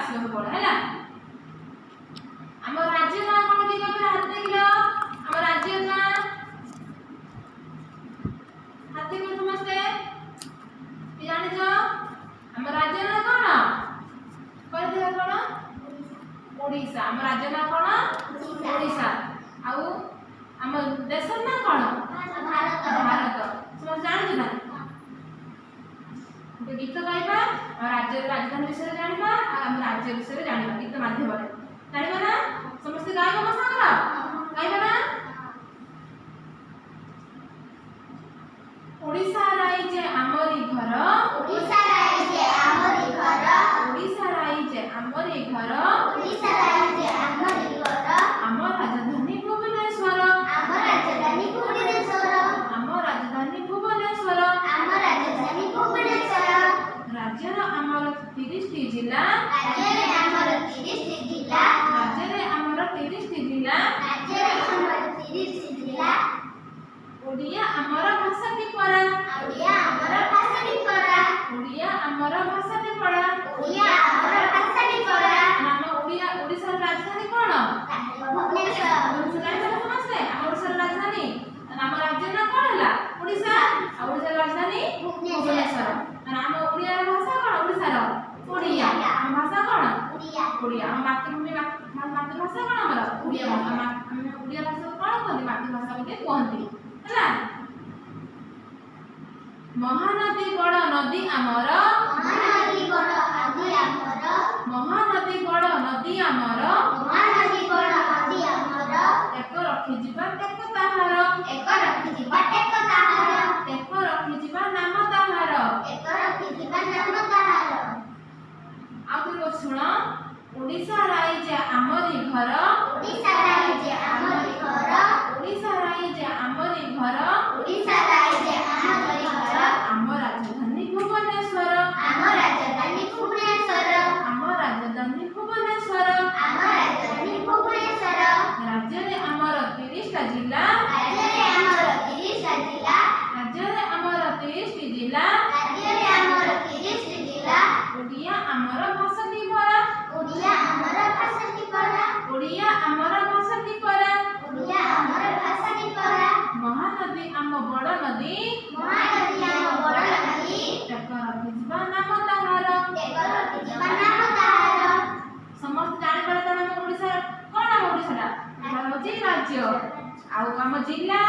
ଆସିବାକୁ ପଡେ ହେଲା। ଆମ ରାଜ୍ୟ ନାଁ କଣ କି କହିବେ? ହାତ ଦେଖିଲ ଆମ ରାଜ୍ୟ ନାଁ ହାତ ଦେଖିଲ ସମସ୍ତେ କି ଜାଣିଛ ଆମ ରାଜ୍ୟ ନାଁ କଣ? କହିଦିଅ କଣ? ଓଡ଼ିଶା। ଆମ ରାଜ୍ୟ ନାଁ କଣ? ଓଡ଼ିଶା। ଆଉ ଆମ ଦେଶର ନାଁ କଣ? ଭାରତ। ଭାରତ। ସମସ୍ତେ ଜାଣିଛ ନା? ଗୋଟେ ଗୀତ ଗାଇବା ଆମ ରାଜ୍ୟର ରାଜଧାନୀ ବିଷୟରେ ଜାଣିବା ଆଉ ଆମ ରାଜ୍ୟ ବିଷୟରେ ଜାଣିବା ଗୀତ ମାଧ୍ୟମରେ ଜାଣିବା ନା? ସମସ୍ତେ ଗାଇବା ମୋ ସାଙ୍ଗର ଗାଇବା ନା? ଓଡ଼ିଶା ରାଇଜେ ଆମରି ଘର, ଓଡ଼ିଶା ରାଇଜେ ଆମରି ଘର, ଓଡ଼ିଶା ରାଇଜେ ଆମରି ଘର, ଓଡ଼ିଶା ରାଇଜେ ଆମରି ଘର, ଆମ ରାଜଧାନୀ ଭୁବନେଶ୍ୱର, ଆମ ରାଜଧାନୀ ଭୁବନେଶ୍ୱର, ଆମ ରାଜଧାନୀ ଭୁବନେଶ୍ୱର, ଆମ ରାଜଧାନୀ ଭୁବନେଶ୍ୱର। ରାଜ୍ୟର ଆମର 30ଟି ଜିଲ୍ଲା, ରାଜ୍ୟରେ ଆମର 30ଟି ଜିଲ୍ଲା, ରାଜ୍ୟରେ ଆମର 30ଟି ଜିଲ୍ଲା, ରାଜ୍ୟରେ ଆମର 30ଟି ଜିଲ୍ଲା। ଓଡ଼ିଆ ଆମର ଭାଷାଟି ପରା, ଓଡ଼ିଆ ଆମର ଭାଷାଟି ପରା, ଓଡ଼ିଆ ଆମର ଭାଷାଟି ପରା। ଓଡ଼ିଆ ଆମର ଭାଷାଟି ପରା। ଆମ ଓଡ଼ିଶାର ରାଜଧାନୀ କଣ? ଭୁବନେଶ୍ୱର। ଜାଣିଛ ସମସ୍ତେ ଆମ ଓଡ଼ିଶାର ରାଜଧାନୀ ଆମ ରାଜ୍ୟ ନାଁ କଣ ହେଲା? ଓଡ଼ିଶା। ଆଉ ଓଡ଼ିଶାର ରାଜଧାନୀ ଭୁବନେଶ୍ୱର। ଆମ ଓଡ଼ିଆର ଭାଷା କଣ? ଓଡ଼ିଶାର ଓଡ଼ିଆ। ଆମ ଭାଷା କଣ? ଓଡ଼ିଆ। ଓଡ଼ିଆ। ଆମ ମାତୃଭୂମି ମାତୃଭାଷା କଣ ଆମର? ଓଡ଼ିଆ ଭାଷା। ଆମେ ଓଡ଼ିଆ ଭାଷାକୁ କଣ କୁହନ୍ତି? ମାତୃଭାଷା ବୋଲି କୁହନ୍ତି ହେଲା। ମହାନଦୀ ବଡ଼ ନଦୀ ଆମର, ମହାନଦୀ ବଡ଼ ନଦୀ ଆମର, ମହାନଦୀ ବଡ଼ ନଦୀ ଆମର, ମହାନଦୀ ବଡ଼ ନଦୀ ଆମର, ଏକ ରଖିଯିବା ଟେକ ତାହାର, ଏକ ରଖିଯିବା ଟେକ ତାହାର, ଏକ ରଖିଯିବା ନାମ ତାହାର। ଏକ ରଖିଯିବା ନାମ ତାହାର। ଆଉ ଥରେ ଶୁଣ। ଓଡ଼ିଶା ରାଇଜେ ଆମରି ଘର, ଓଡ଼ିଶା ରାଇଜେ ଆମରି ଘର, ଓଡ଼ିଶା ରାଇଜେ ଆମରି ଘର, ଓଡ଼ିଶା ରାଇଜେ ଆମରି ଘର, ଆମ ରାଜଧାନୀ ଭୁବନେଶ୍ୱର, ଆମ ରାଜଧାନୀ ଭୁବନେଶ୍ୱର, ଆମ ରାଜଧାନୀ ଭୁବନେଶ୍ୱର। ଆମ ରାଜଧାନୀ ଭୁବନେଶ୍ୱର। ରାଜ୍ୟରେ ଆମର 30ଟା ଜିଲ୍ଲା, ରାଜ୍ୟରେ ଆମର 30ଟା ଜିଲ୍ଲା, ରାଜ୍ୟରେ ଆମର 30ଟି ଜିଲ୍ଲା, ରାଜ୍ୟରେ ଆମର 30ଟି ଜିଲ୍ଲା। ଓଡ଼ିଆ ଆମର ଭାଷାଟି ପରା, ଓଡ଼ିଆ ଆମର ଭାଷାଟି ପରା, ଓଡ଼ିଆ ଆମର ଭାଷାଟି ପରା। ଓଡ଼ିଆ ଆମର ଭାଷାଟି ପରା। ମହାନଦୀ ଆମ ବଡ଼ ନଦୀ, ମହାନଦୀ ଆମ ବଡ଼ ନଦୀ, ଟେକ ରଖିଯିବା ନାମ ତାହାର। ଏକ ରଖିଯିବା ନାମ ତାହାର। ସମସ୍ତେ ଜାଣିପାରିଲେ ତାହେଲେ ଆମ ଓଡ଼ିଶାର କଣ? ଆମ ଓଡ଼ିଶାଟା ଏଇଟା ହଉଛି ରାଜ୍ୟ। ଆଉ ଆମ ଜିଲ୍ଲା,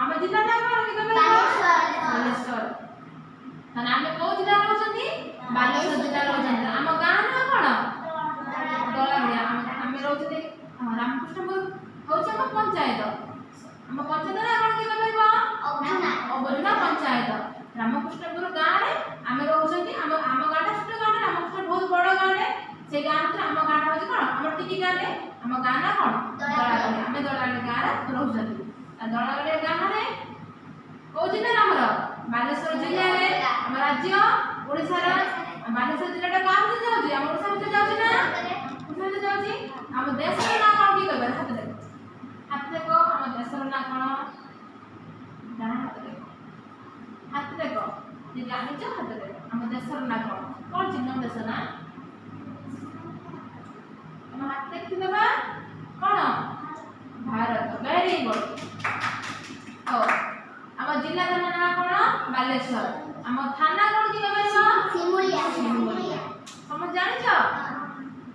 ଆମ ଜିଲ୍ଲା ନାଁ କଣ? କି କହିବେ? ବାଲେଶ୍ୱର। ତାହେଲେ ଆମେ କୋଉ ଜିଲ୍ଲାରେ ରହୁଛନ୍ତି? ବାଲେଶ୍ୱର ଜିଲ୍ଲାରେ ରହୁଛନ୍ତି। ଆମ ଗାଁ ନାଁ କଣ? ଦଳାଗଡ଼ିଆ। ଆମେ ରହୁଛନ୍ତି ରାମକୃଷ୍ଣପୁର ହଉଛି ଆମ ପଞ୍ଚାୟତ। ଆମ ପଞ୍ଚାୟତ ନାଁ କଣ? କି କହିବ? ଅବର୍ଣ୍ଣା ପଞ୍ଚାୟତ। ରାମକୃଷ୍ଣପୁର ଗାଁରେ ଆମେ ରହୁଛନ୍ତି। ଆମ ଗାଁଟା ଛୋଟ ଗାଁଟେ, ରାମକୃଷ୍ଣ ବହୁତ ବଡ଼ ଗାଁଟେ। ସେ ଗାଁ ଭିତରେ ଆମ ଗାଁଟା ହଉଛି କଣ? ଆମର ଟିକି ଗାଁଟେ। ଆମ ଗାଁ ନାଁ କଣ? ଦଳାଗଡ଼ିଆ। ଆମେ ଦଳାଗଡ଼ିଆ ଗାଁରେ ରହୁଛନ୍ତି। ଆଉ ଦଳାଗଡ଼ିଆ ଗାଁରେ କୋଉ ଜିଲ୍ଲାରେ ଆମର? ବାଲେଶ୍ୱର ଜିଲ୍ଲାରେ। ଆମ ରାଜ୍ୟ ଓଡ଼ିଶାର ବାଲେଶ୍ୱର ଜିଲ୍ଲାଟା କାହା ଭିତରେ ଯାଉଛି? ଆମ ଓଡ଼ିଶା ଭିତରେ ଯାଉଛି ନା? ଓଡ଼ିଶା ଭିତରେ ଯାଉଛି। ଆମ ଦେଶର ନାଁ କଣ? କି କହିବେ? ହାତ ଦେଖ, ହାତ ଦେଖ। ଆମ ଦେଶର ନାଁ କଣ? ହାତ ଦେଖ, ହାତ ଦେଖ। ଯେ ଜାଣିଛ ହାତ ଦେଖ। ଆମ ଦେଶର ନାଁ କଣ? କଣ ଚିହ୍ନ ଦେଶ ନା? ଆମ ହାତ ଦେଖିଦେବା କଣ? ଭାରତ। Very good. ଓ ଆମ ଜିଲ୍ଲା ନାଁ କଣ? ବାଲେଶ୍ୱର। ଆମ ଥାନା କଣ? କି କହିବ? ଶିମୁଳିଆ। ତମେ ଜାଣିଛ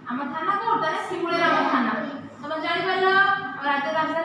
ଆମ ଥାନା କୋଉଟା? ଶିମୁଳିଆ ଆମ ଥାନା। ତମେ ଜାଣିପାରିଲ ଆମ ରାଜ୍ୟ ରାଜଧାନୀ